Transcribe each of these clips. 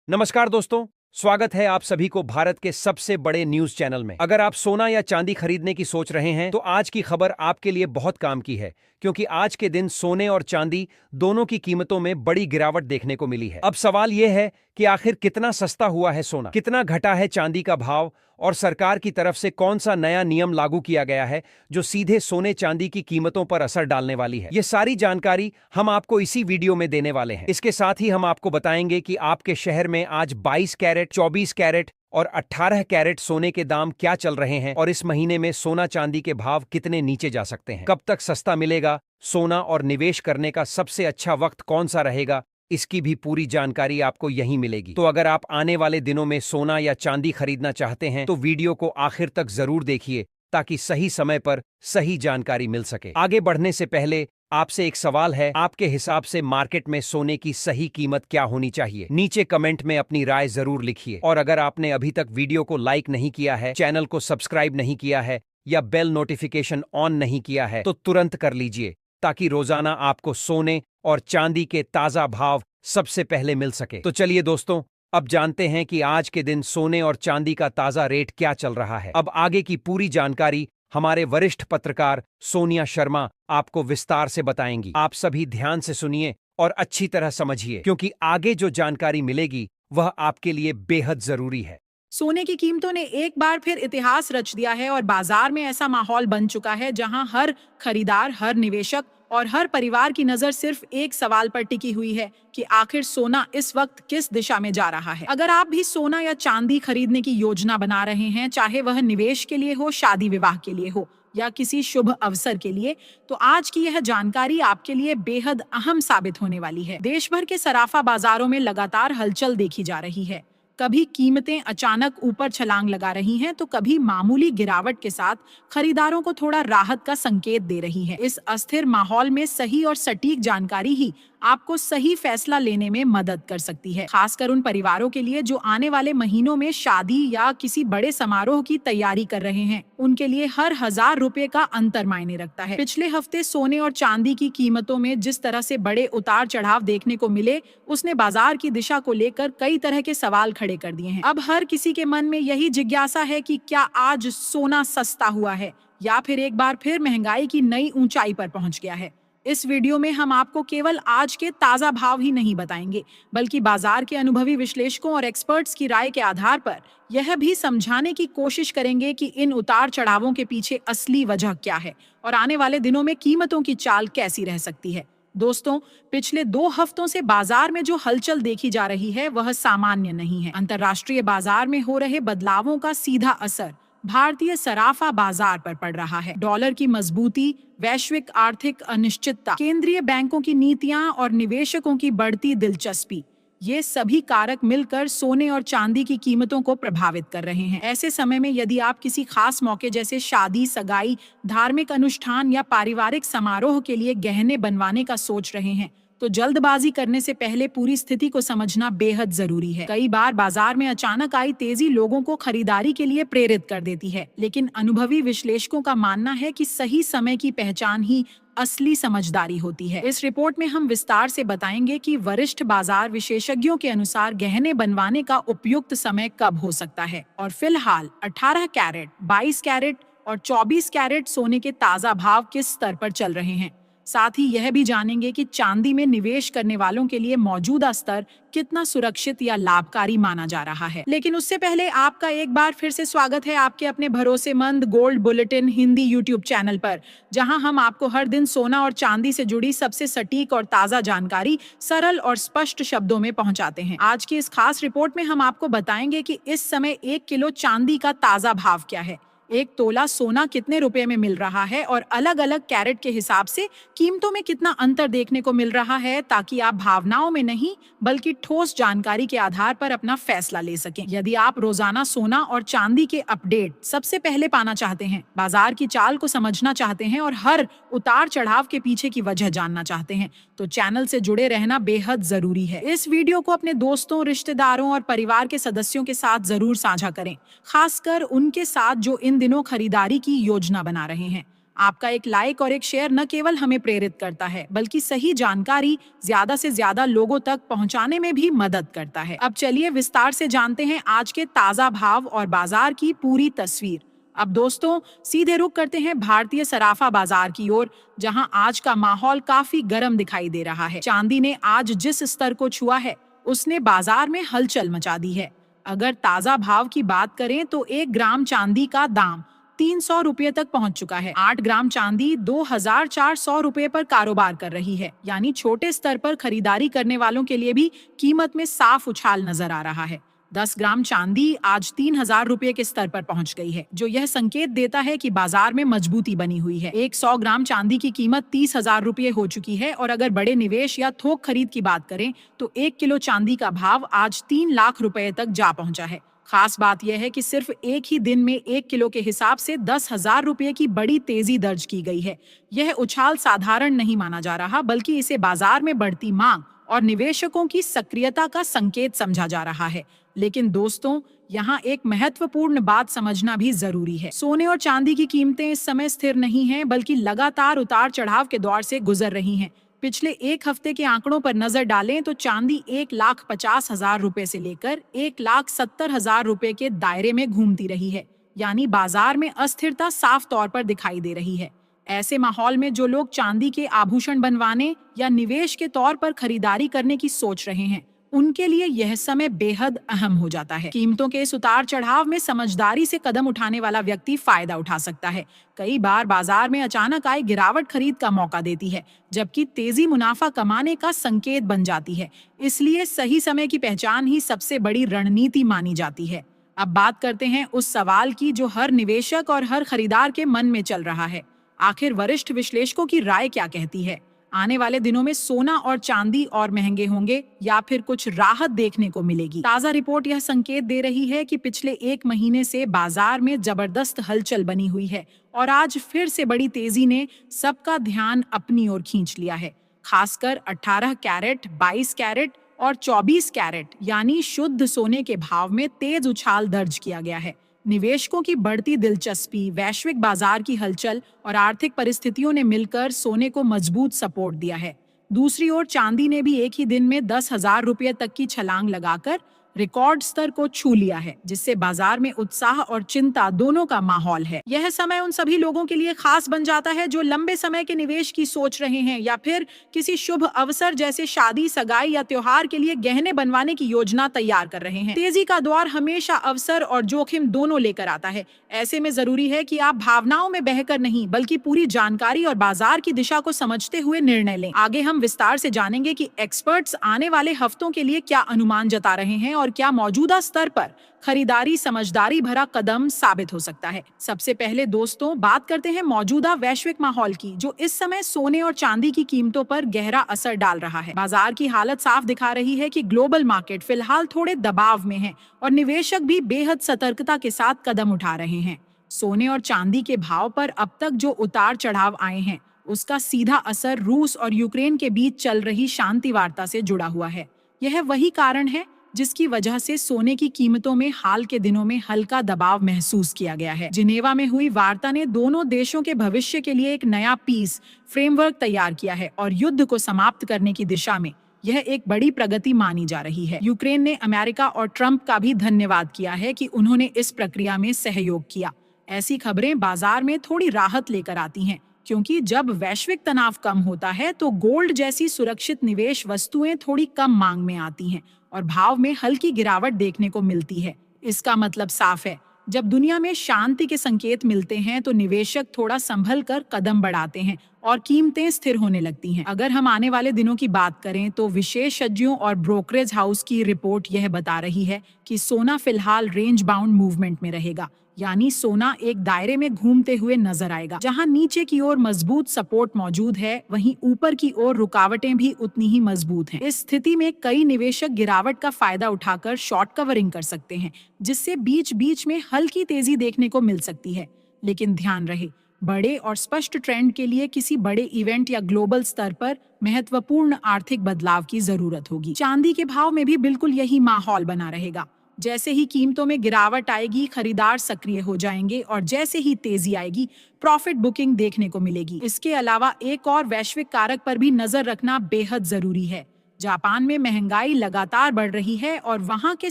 नमस्कार दोस्तों, स्वागत है आप सभी को भारत के सबसे बड़े न्यूज चैनल में। अगर आप सोना या चांदी खरीदने की सोच रहे हैं तो आज की खबर आपके लिए बहुत काम की है, क्योंकि आज के दिन सोने और चांदी दोनों की कीमतों में बड़ी गिरावट देखने को मिली है। अब सवाल यह है कि आखिर कितना सस्ता हुआ है सोना, कितना घटा है चांदी का भाव और सरकार की तरफ से कौन सा नया नियम लागू किया गया है जो सीधे सोने चांदी की कीमतों पर असर डालने वाली है। ये सारी जानकारी हम आपको इसी वीडियो में देने वाले हैं। इसके साथ ही हम आपको बताएंगे कि आपके शहर में आज 22 कैरेट, 24 कैरेट और 18 कैरेट सोने के दाम क्या चल रहे हैं और इस महीने में सोना चांदी के भाव कितने नीचे जा सकते हैं, कब तक सस्ता मिलेगा सोना और निवेश करने का सबसे अच्छा वक्त कौन सा रहेगा, इसकी भी पूरी जानकारी आपको यहीं मिलेगी। तो अगर आप आने वाले दिनों में सोना या चांदी खरीदना चाहते हैं तो वीडियो को आखिर तक जरूर देखिए ताकि सही समय पर सही जानकारी मिल सके। आगे बढ़ने से पहले आपसे एक सवाल है, आपके हिसाब से मार्केट में सोने की सही कीमत क्या होनी चाहिए? नीचे कमेंट में अपनी राय जरूर लिखिए। और अगर आपने अभी तक वीडियो को लाइक नहीं किया है, चैनल को सब्सक्राइब नहीं किया है या बेल नोटिफिकेशन ऑन नहीं किया है तो तुरंत कर लीजिए, ताकि रोजाना आपको सोने और चांदी के ताजा भाव सबसे पहले मिल सके। तो चलिए दोस्तों, अब जानते हैं कि आज के दिन सोने और चांदी का ताजा रेट क्या चल रहा है। अब आगे की पूरी जानकारी हमारे वरिष्ठ पत्रकार सोनिया शर्मा आपको विस्तार से बताएंगी। आप सभी ध्यान से सुनिए और अच्छी तरह समझिए, क्योंकि आगे जो जानकारी मिलेगी वह आपके लिए बेहद जरूरी है। सोने की कीमतों ने एक बार फिर इतिहास रच दिया है और बाजार में ऐसा माहौल बन चुका है जहां हर खरीदार, हर निवेशक और हर परिवार की नजर सिर्फ एक सवाल पर टिकी हुई है कि आखिर सोना इस वक्त किस दिशा में जा रहा है। अगर आप भी सोना या चांदी खरीदने की योजना बना रहे हैं, चाहे वह निवेश के लिए हो, शादी विवाह के लिए हो या किसी शुभ अवसर के लिए, तो आज की यह जानकारी आपके लिए बेहद अहम साबित होने वाली है। देश भर के सराफा बाजारों में लगातार हलचल देखी जा रही है। कभी कीमतें अचानक ऊपर छलांग लगा रही हैं, तो कभी मामूली गिरावट के साथ खरीदारों को थोड़ा राहत का संकेत दे रही है। इस अस्थिर माहौल में सही और सटीक जानकारी ही आपको सही फैसला लेने में मदद कर सकती है, खासकर उन परिवारों के लिए जो आने वाले महीनों में शादी या किसी बड़े समारोह की तैयारी कर रहे हैं। उनके लिए हर 1000 रुपए का अंतर मायने रखता है। पिछले हफ्ते सोने और चांदी की कीमतों में जिस तरह से बड़े उतार चढ़ाव देखने को मिले, उसने बाजार की दिशा को लेकर कई तरह के सवाल खड़े कर दिए हैं। अब हर किसी के मन में यही जिज्ञासा है कि क्या आज सोना सस्ता हुआ है या फिर एक बार फिर महंगाई की नई ऊंचाई पर पहुंच गया है। इस वीडियो में हम आपको केवल आज के ताजा भाव ही नहीं बताएंगे, बल्कि बाजार के अनुभवी विश्लेषकों और एक्सपर्ट्स की राय के आधार पर यह भी समझाने की कोशिश करेंगे कि इन उतार चढ़ावों के पीछे असली वजह क्या है और आने वाले दिनों में कीमतों की चाल कैसी रह सकती है। दोस्तों, पिछले 2 हफ्तों से बाजार में जो हलचल देखी जा रही है वह सामान्य नहीं है। अंतर्राष्ट्रीय बाजार में हो रहे बदलावों का सीधा असर भारतीय सराफा बाजार पर पड़ रहा है। डॉलर की मजबूती, वैश्विक आर्थिक अनिश्चितता, केंद्रीय बैंकों की नीतियां और निवेशकों की बढ़ती दिलचस्पी, ये सभी कारक मिलकर सोने और चांदी की कीमतों को प्रभावित कर रहे हैं। ऐसे समय में यदि आप किसी खास मौके जैसे शादी, सगाई, धार्मिक अनुष्ठान या पारिवारिक समारोह के लिए गहने बनवाने का सोच रहे हैं, तो जल्दबाजी करने से पहले पूरी स्थिति को समझना बेहद जरूरी है। कई बार बाजार में अचानक आई तेजी लोगों को खरीदारी के लिए प्रेरित कर देती है, लेकिन अनुभवी विश्लेषकों का मानना है कि सही समय की पहचान ही असली समझदारी होती है। इस रिपोर्ट में हम विस्तार से बताएंगे कि वरिष्ठ बाजार विशेषज्ञों के अनुसार गहने बनवाने का उपयुक्त समय कब हो सकता है और फिलहाल 18 कैरेट, 22 कैरेट और 24 कैरेट सोने के ताजा भाव किस स्तर पर चल रहे हैं। साथ ही यह भी जानेंगे कि चांदी में निवेश करने वालों के लिए मौजूदा स्तर कितना सुरक्षित या लाभकारी माना जा रहा है। लेकिन उससे पहले आपका एक बार फिर से स्वागत है आपके अपने भरोसेमंद gold bulletin Hindi YouTube channel पर, जहां हम आपको हर दिन सोना और चांदी से जुड़ी सबसे सटीक और ताजा जानकारी सरल और स्पष्ट शब्दों में पहुंचाते हैं। आज की इस खास रिपोर्ट में हम आपको बताएंगे कि इस समय 1 किलो चांदी का ताजा भाव क्या है, 1 तोला सोना कितने रुपए में मिल रहा है और अलग अलग कैरेट के हिसाब से कीमतों में कितना अंतर देखने को मिल रहा है, ताकि आप भावनाओं में नहीं बल्कि ठोस जानकारी के आधार पर अपना फैसला ले सकें। यदि आप रोजाना सोना और चांदी के अपडेट सबसे पहले पाना चाहते हैं, बाजार की चाल को समझना चाहते हैं और हर उतार चढ़ाव के पीछे की वजह जानना चाहते हैं, तो चैनल से जुड़े रहना बेहद जरूरी है। इस वीडियो को अपने दोस्तों, रिश्तेदारों और परिवार के सदस्यों के साथ जरूर साझा करें, खासकर उनके साथ जो इन दिनों खरीदारी की योजना बना रहे हैं। आपका एक लाइक और एक शेयर न केवल हमें प्रेरित करता है बल्कि सही जानकारी ज्यादा से ज्यादा लोगों तक पहुंचाने में भी मदद करता है। अब चलिए विस्तार से जानते हैं आज के ताजा भाव और बाजार की पूरी तस्वीर। अब दोस्तों सीधे रुख करते हैं भारतीय सराफा बाजार की ओर, जहां आज का माहौल काफी गर्म दिखाई दे रहा है। चांदी ने आज जिस स्तर को छुआ है उसने बाजार में हलचल मचा दी है। अगर ताजा भाव की बात करें तो 1 ग्राम चांदी का दाम 300 रुपये तक पहुंच चुका है। 8 ग्राम चांदी 2400 रुपये पर कारोबार कर रही है, यानी छोटे स्तर पर खरीदारी करने वालों के लिए भी कीमत में साफ उछाल नजर आ रहा है। 10 ग्राम चांदी आज 3000 रुपये के स्तर पर पहुंच गई है, जो यह संकेत देता है कि बाजार में मजबूती बनी हुई है। 100 ग्राम चांदी की कीमत 30,000 रुपये हो चुकी है और अगर बड़े निवेश या थोक खरीद की बात करें तो 1 किलो चांदी का भाव आज 3 लाख रुपए तक जा पहुंचा है। खास बात यह है कि सिर्फ एक ही दिन में 1 किलो के हिसाब से 10,000 रुपये की बड़ी तेजी दर्ज की गई है। यह उछाल साधारण नहीं माना जा रहा, बल्कि इसे बाजार में बढ़ती मांग और निवेशकों की सक्रियता का संकेत समझा जा रहा है। लेकिन दोस्तों, यहाँ एक महत्वपूर्ण बात समझना भी जरूरी है। सोने और चांदी की कीमतें इस समय स्थिर नहीं हैं, बल्कि लगातार उतार चढ़ाव के दौर से गुजर रही हैं। पिछले एक हफ्ते के आंकड़ों पर नजर डालें तो चांदी 1,50,000 रुपए से लेकर 1,70,000 रुपए के दायरे में घूमती रही है, यानी बाजार में अस्थिरता साफ तौर पर दिखाई दे रही है। ऐसे माहौल में जो लोग चांदी के आभूषण बनवाने या निवेश के तौर पर खरीदारी करने की सोच रहे हैं, उनके लिए यह समय बेहद अहम हो जाता है। कीमतों के इस उतार चढ़ाव में समझदारी से कदम उठाने वाला व्यक्ति फायदा उठा सकता है। कई बार बाजार में अचानक आई गिरावट खरीद का मौका देती है, जबकि तेजी मुनाफा कमाने का संकेत बन जाती है। इसलिए सही समय की पहचान ही सबसे बड़ी रणनीति मानी जाती है। अब बात करते हैं उस सवाल की जो हर निवेशक और हर खरीदार के मन में चल रहा है। आखिर वरिष्ठ विश्लेषकों की राय क्या कहती है? आने वाले दिनों में सोना और चांदी और महंगे होंगे या फिर कुछ राहत देखने को मिलेगी? ताजा रिपोर्ट यह संकेत दे रही है कि पिछले एक महीने से बाजार में जबरदस्त हलचल बनी हुई है और आज फिर से बड़ी तेजी ने सबका ध्यान अपनी ओर खींच लिया है। खासकर 18 कैरेट, 22 कैरेट और 24 कैरेट यानी शुद्ध सोने के भाव में तेज उछाल दर्ज किया गया है। निवेशकों की बढ़ती दिलचस्पी, वैश्विक बाजार की हलचल और आर्थिक परिस्थितियों ने मिलकर सोने को मजबूत सपोर्ट दिया है। दूसरी ओर चांदी ने भी एक ही दिन में 10,000 रुपये तक की छलांग लगाकर रिकॉर्ड स्तर को छू लिया है, जिससे बाजार में उत्साह और चिंता दोनों का माहौल है। यह समय उन सभी लोगों के लिए खास बन जाता है जो लंबे समय के निवेश की सोच रहे हैं या फिर किसी शुभ अवसर जैसे शादी, सगाई या त्योहार के लिए गहने बनवाने की योजना तैयार कर रहे हैं। तेजी का दौर हमेशा अवसर और जोखिम दोनों लेकर आता है। ऐसे में जरूरी है कि आप भावनाओं में बहकर नहीं, बल्कि पूरी जानकारी और बाजार की दिशा को समझते हुए निर्णय लें। आगे हम विस्तार से जानेंगे कि एक्सपर्ट्स आने वाले हफ्तों के लिए क्या अनुमान जता रहे हैं और क्या मौजूदा स्तर पर खरीदारी समझदारी भरा कदम साबित हो सकता है। सबसे पहले दोस्तों बात करते हैं मौजूदा वैश्विक माहौल की, जो इस समय सोने और चांदी की कीमतों पर गहरा असर डाल रहा है। बाजार की हालत साफ दिखा रही है कि ग्लोबल मार्केट फिलहाल थोड़े दबाव में है और निवेशक भी बेहद सतर्कता के साथ कदम उठा रहे हैं। सोने और चांदी के भाव पर अब तक जो उतार चढ़ाव आए हैं, उसका सीधा असर रूस और यूक्रेन के बीच चल रही शांति वार्ता से जुड़ा हुआ है। यह वही कारण है जिसकी वजह से सोने की कीमतों में हाल के दिनों में हल्का दबाव महसूस किया गया है। जिनेवा में हुई वार्ता ने दोनों देशों के भविष्य के लिए एक नया पीस फ्रेमवर्क तैयार किया है और युद्ध को समाप्त करने की दिशा में यह एक बड़ी प्रगति मानी जा रही है। यूक्रेन ने अमेरिका और ट्रंप का भी धन्यवाद किया है कि उन्होंने इस प्रक्रिया में सहयोग किया। ऐसी खबरें बाजार में थोड़ी राहत लेकर आती हैं, क्योंकि जब वैश्विक तनाव कम होता है तो गोल्ड जैसी सुरक्षित निवेश वस्तुएं थोड़ी कम मांग में आती हैं और भाव में हल्की गिरावट देखने को मिलती है। इसका मतलब साफ है, जब दुनिया में शांति के संकेत मिलते हैं तो निवेशक थोड़ा संभल कर कदम बढ़ाते हैं और कीमतें स्थिर होने लगती हैं। अगर हम आने वाले दिनों की बात करें तो विशेषज्ञों और ब्रोकरेज हाउस की रिपोर्ट यह बता रही है कि सोना फिलहाल रेंज बाउंड मूवमेंट में रहेगा, यानी सोना एक दायरे में घूमते हुए नजर आएगा। जहां नीचे की ओर मजबूत सपोर्ट मौजूद है, वहीं ऊपर की ओर रुकावटें भी उतनी ही मजबूत हैं। इस स्थिति में कई निवेशक गिरावट का फायदा उठाकर शॉर्ट कवरिंग कर सकते हैं, जिससे बीच बीच में हल्की तेजी देखने को मिल सकती है। लेकिन ध्यान रहे, बड़े और स्पष्ट ट्रेंड के लिए किसी बड़े इवेंट या ग्लोबल स्तर पर महत्वपूर्ण आर्थिक बदलाव की जरूरत होगी। चांदी के भाव में भी बिल्कुल यही माहौल बना रहेगा। जैसे ही कीमतों में गिरावट आएगी, खरीदार सक्रिय हो जाएंगे और जैसे ही तेजी आएगी, प्रॉफिट बुकिंग देखने को मिलेगी। इसके अलावा एक और वैश्विक कारक पर भी नजर रखना बेहद जरूरी है। जापान में महंगाई लगातार बढ़ रही है और वहां के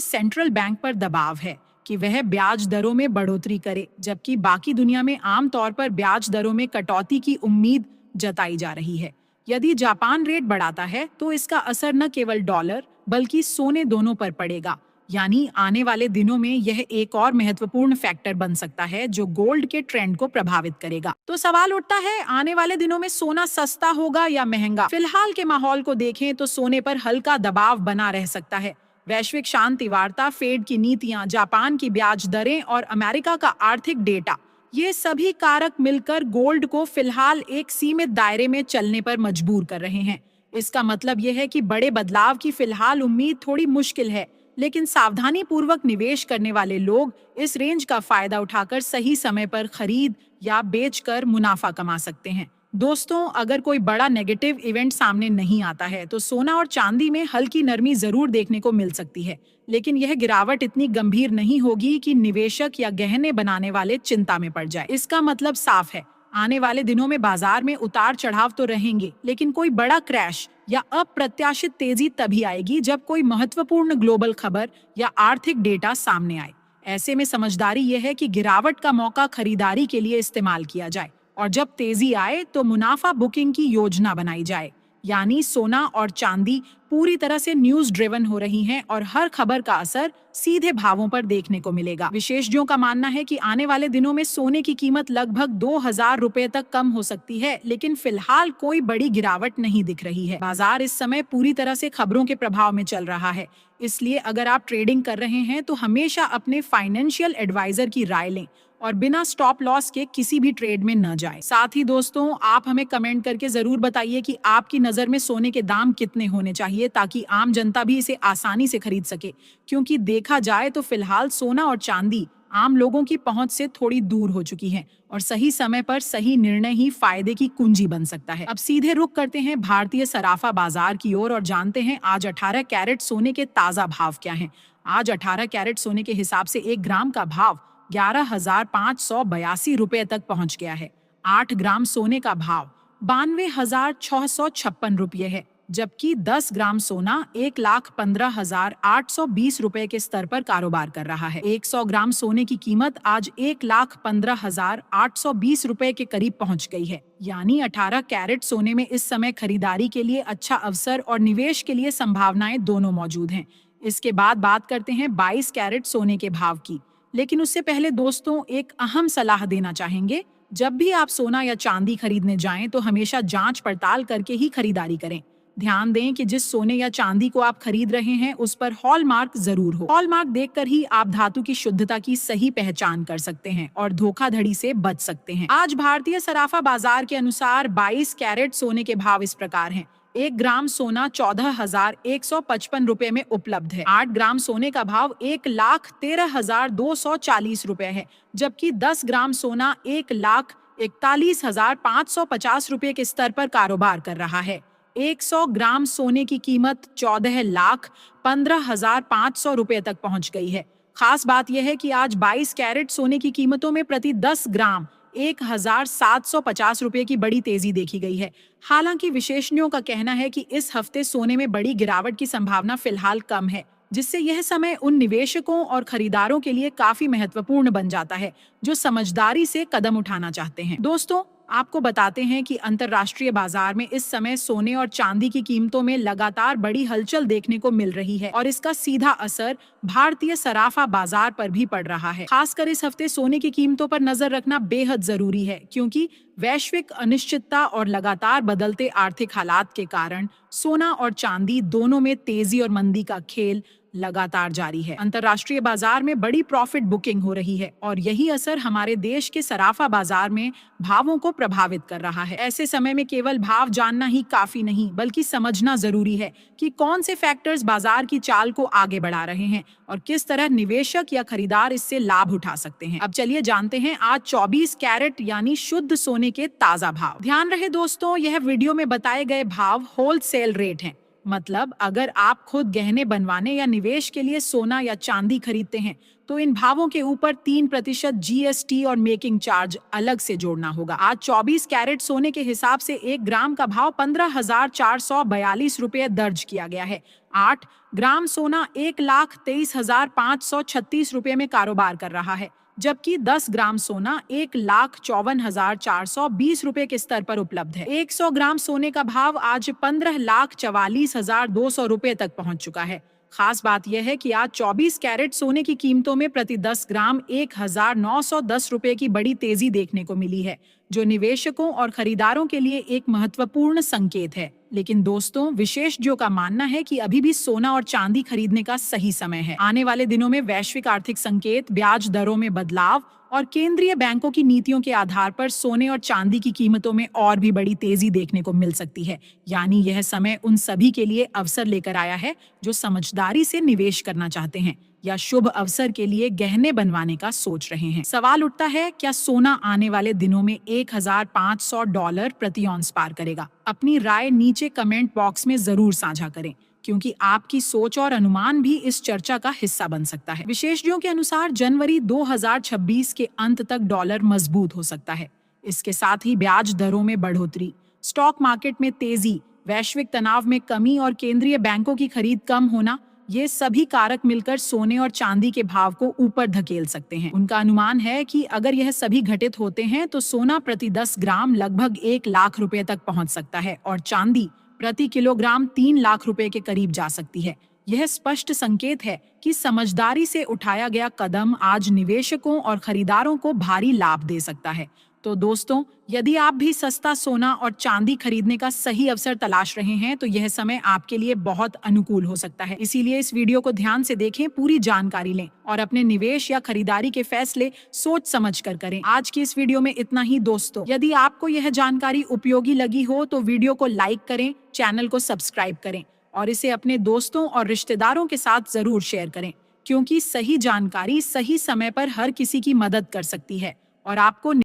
सेंट्रल बैंक पर दबाव है कि वह ब्याज दरों में बढ़ोतरी करे, जबकि बाकी दुनिया में आमतौर पर ब्याज दरों में कटौती की उम्मीद जताई जा रही है। यदि जापान रेट बढ़ाता है तो इसका असर न केवल डॉलर बल्कि सोने दोनों पर पड़ेगा। यानी आने वाले दिनों में यह एक और महत्वपूर्ण फैक्टर बन सकता है जो गोल्ड के ट्रेंड को प्रभावित करेगा। तो सवाल उठता है, आने वाले दिनों में सोना सस्ता होगा या महंगा? फिलहाल के माहौल को देखें तो सोने पर हल्का दबाव बना रह सकता है। वैश्विक शांति वार्ता, फेड की नीतियां, जापान की ब्याज दरें और अमेरिका का आर्थिक डेटा, ये सभी कारक मिलकर गोल्ड को फिलहाल एक सीमित दायरे में चलने पर मजबूर कर रहे हैं। इसका मतलब यह है कि बड़े बदलाव की फिलहाल उम्मीद थोड़ी मुश्किल है, लेकिन सावधानी पूर्वक निवेश करने वाले लोग इस रेंज का फायदा उठाकर सही समय पर खरीद या बेचकर मुनाफा कमा सकते हैं। दोस्तों, अगर कोई बड़ा नेगेटिव इवेंट सामने नहीं आता है तो सोना और चांदी में हल्की नरमी जरूर देखने को मिल सकती है, लेकिन यह गिरावट इतनी गंभीर नहीं होगी कि निवेशक या गहने बनाने वाले चिंता में पड़ जाए। इसका मतलब साफ है, आने वाले दिनों में बाजार में उतार चढ़ाव तो रहेंगे, लेकिन कोई बड़ा क्रैश या अप्रत्याशित तेजी तभी आएगी जब कोई महत्वपूर्ण ग्लोबल खबर या आर्थिक डेटा सामने आए। ऐसे में समझदारी यह है कि गिरावट का मौका खरीदारी के लिए इस्तेमाल किया जाए और जब तेजी आए तो मुनाफा बुकिंग की योजना बनाई जाए। यानी सोना और चांदी पूरी तरह से न्यूज ड्रिवन हो रही हैं और हर खबर का असर सीधे भावों पर देखने को मिलेगा। विशेषज्ञों का मानना है कि आने वाले दिनों में सोने की कीमत लगभग 2000 रुपए तक कम हो सकती है, लेकिन फिलहाल कोई बड़ी गिरावट नहीं दिख रही है। बाजार इस समय पूरी तरह से खबरों के प्रभाव में चल रहा है, इसलिए अगर आप ट्रेडिंग कर रहे हैं तो हमेशा अपने फाइनेंशियल एडवाइजर की राय लें और बिना स्टॉप लॉस के किसी भी ट्रेड में न जाए। साथ ही दोस्तों, आप हमें कमेंट करके जरूर बताइए कि आपकी नजर में सोने के दाम कितने होने चाहिए ताकि आम जनता भी इसे आसानी से खरीद सके, क्योंकि देखा जाए तो फिलहाल सोना और चांदी आम लोगों की पहुंच से थोड़ी दूर हो चुकी हैं और सही समय पर सही निर्णय ही फायदे की कुंजी बन सकता है। अब सीधे रुख करते हैं भारतीय सराफा बाजार की ओर और जानते हैं आज 18 कैरेट सोने के ताजा भाव क्या हैं। आज 18 कैरेट सोने के हिसाब से 1 ग्राम का भाव 11,582 रुपए तक पहुंच गया है। 8 ग्राम सोने का भाव 92,656 रुपये है, जबकि 10 ग्राम सोना 1,15,820 रुपए के स्तर पर कारोबार कर रहा है। 100 ग्राम सोने की कीमत आज 1,15,820 रुपए के करीब पहुंच गई है। यानी 18 कैरेट सोने में इस समय खरीदारी के लिए अच्छा अवसर और निवेश के लिए संभावनाएं दोनों मौजूद हैं। इसके बाद बात करते हैं 22 कैरेट सोने के भाव की, लेकिन उससे पहले दोस्तों एक अहम सलाह देना चाहेंगे। जब भी आप सोना या चांदी खरीदने जाएं तो हमेशा जांच पड़ताल करके ही खरीदारी करें। ध्यान दें कि जिस सोने या चांदी को आप खरीद रहे हैं उस पर हॉलमार्क जरूर हो। हॉलमार्क देखकर ही आप धातु की शुद्धता की सही पहचान कर सकते हैं और धोखाधड़ी से बच सकते हैं। आज भारतीय सराफा बाजार के अनुसार 22 कैरेट सोने के भाव इस प्रकार हैं। 1 ग्राम सोना 14,155 रुपए में उपलब्ध है। 8 ग्राम सोने का भाव 1,13,240 रुपए है, जबकि 10 ग्राम सोना 1,41,550 रुपए के स्तर पर कारोबार कर रहा है। 100 ग्राम सोने की कीमत 14,15,500 रुपए तक पहुंच गई है। खास बात यह है कि आज 22 कैरेट सोने की कीमतों में प्रति 10 ग्राम 1,750 रुपए की बड़ी तेजी देखी गई है। हालांकि विशेषज्ञों का कहना है कि इस हफ्ते सोने में बड़ी गिरावट की संभावना फिलहाल कम है, जिससे यह समय उन निवेशकों और खरीदारों के लिए काफी महत्वपूर्ण बन जाता है जो समझदारी से कदम उठाना चाहते हैं। दोस्तों, आपको बताते हैं कि अंतर्राष्ट्रीय बाजार में इस समय सोने और चांदी की कीमतों में लगातार बड़ी हलचल देखने को मिल रही है और इसका सीधा असर भारतीय सराफा बाजार पर भी पड़ रहा है। खासकर इस हफ्ते सोने की कीमतों पर नजर रखना बेहद जरूरी है, क्योंकि वैश्विक अनिश्चितता और लगातार बदलते आर्थिक हालात के कारण सोना और चांदी दोनों में तेजी और मंदी का खेल लगातार जारी है। अंतर्राष्ट्रीय बाजार में बड़ी प्रॉफिट बुकिंग हो रही है और यही असर हमारे देश के सराफा बाजार में भावों को प्रभावित कर रहा है। ऐसे समय में केवल भाव जानना ही काफी नहीं, बल्कि समझना जरूरी है कि कौन से फैक्टर्स बाजार की चाल को आगे बढ़ा रहे हैं और किस तरह निवेशक या खरीदार इससे लाभ उठा सकते हैं। अब चलिए जानते हैं आज 24 कैरेट यानी शुद्ध सोने के ताजा भाव। ध्यान रहे दोस्तों, यह वीडियो में बताए गए भाव होलसेल रेट हैं, मतलब अगर आप खुद गहने बनवाने या निवेश के लिए सोना या चांदी खरीदते हैं तो इन भावों के ऊपर 3% जीएसटी और मेकिंग चार्ज अलग से जोड़ना होगा। आज 24 कैरेट सोने के हिसाब से 1 ग्राम का भाव 15,442 रुपये दर्ज किया गया है। 8 ग्राम सोना 1,23,536 रुपये में कारोबार कर रहा है, जबकि 10 ग्राम सोना 1,54,420 रुपये के स्तर पर उपलब्ध है। 100 ग्राम सोने का भाव आज 15,44,200 रुपये तक पहुंच चुका है। खास बात यह है कि आज 24 कैरेट सोने की कीमतों में प्रति 10 ग्राम 1,910 रुपये की बड़ी तेजी देखने को मिली है, जो निवेशकों और खरीदारों के लिए एक महत्वपूर्ण संकेत है। लेकिन दोस्तों, विशेषज्ञों का मानना है कि अभी भी सोना और चांदी खरीदने का सही समय है। आने वाले दिनों में वैश्विक आर्थिक संकेत, ब्याज दरों में बदलाव और केंद्रीय बैंकों की नीतियों के आधार पर सोने और चांदी की कीमतों में और भी बड़ी तेजी देखने को मिल सकती है। यानी यह समय उन सभी के लिए अवसर लेकर आया है जो समझदारी से निवेश करना चाहते हैं या शुभ अवसर के लिए गहने बनवाने का सोच रहे हैं। सवाल उठता है, क्या सोना आने वाले दिनों में $1,500 प्रति औंस पार करेगा? अपनी राय नीचे कमेंट बॉक्स में जरूर साझा करें, क्योंकि आपकी सोच और अनुमान भी इस चर्चा का हिस्सा बन सकता है। विशेषज्ञों के अनुसार जनवरी 2026 के अंत तक डॉलर मजबूत हो सकता है। इसके साथ ही ब्याज दरों में बढ़ोतरी, स्टॉक मार्केट में तेजी, वैश्विक तनाव में कमी और केंद्रीय बैंकों की खरीद कम होना, ये सभी कारक मिलकर सोने और चांदी के भाव को ऊपर धकेल सकते हैं। उनका अनुमान है कि अगर यह सभी घटित होते हैं तो सोना प्रति 10 ग्राम लगभग 1 लाख रुपए तक पहुंच सकता है और चांदी प्रति किलोग्राम 3 लाख रुपए के करीब जा सकती है। यह स्पष्ट संकेत है कि समझदारी से उठाया गया कदम आज निवेशकों और खरीदारों को भारी लाभ दे सकता है। तो दोस्तों, यदि आप भी सस्ता सोना और चांदी खरीदने का सही अवसर तलाश रहे हैं तो यह समय आपके लिए बहुत अनुकूल हो सकता है। इसीलिए इस वीडियो को ध्यान से देखें, पूरी जानकारी लें और अपने निवेश या खरीदारी के फैसले सोच समझ कर करें। आज की इस वीडियो में इतना ही दोस्तों। यदि आपको यह जानकारी उपयोगी लगी हो तो वीडियो को लाइक करें, चैनल को सब्सक्राइब करें और इसे अपने दोस्तों और रिश्तेदारों के साथ जरूर शेयर करें, क्योंकि सही जानकारी सही समय पर हर किसी की मदद कर सकती है और आपको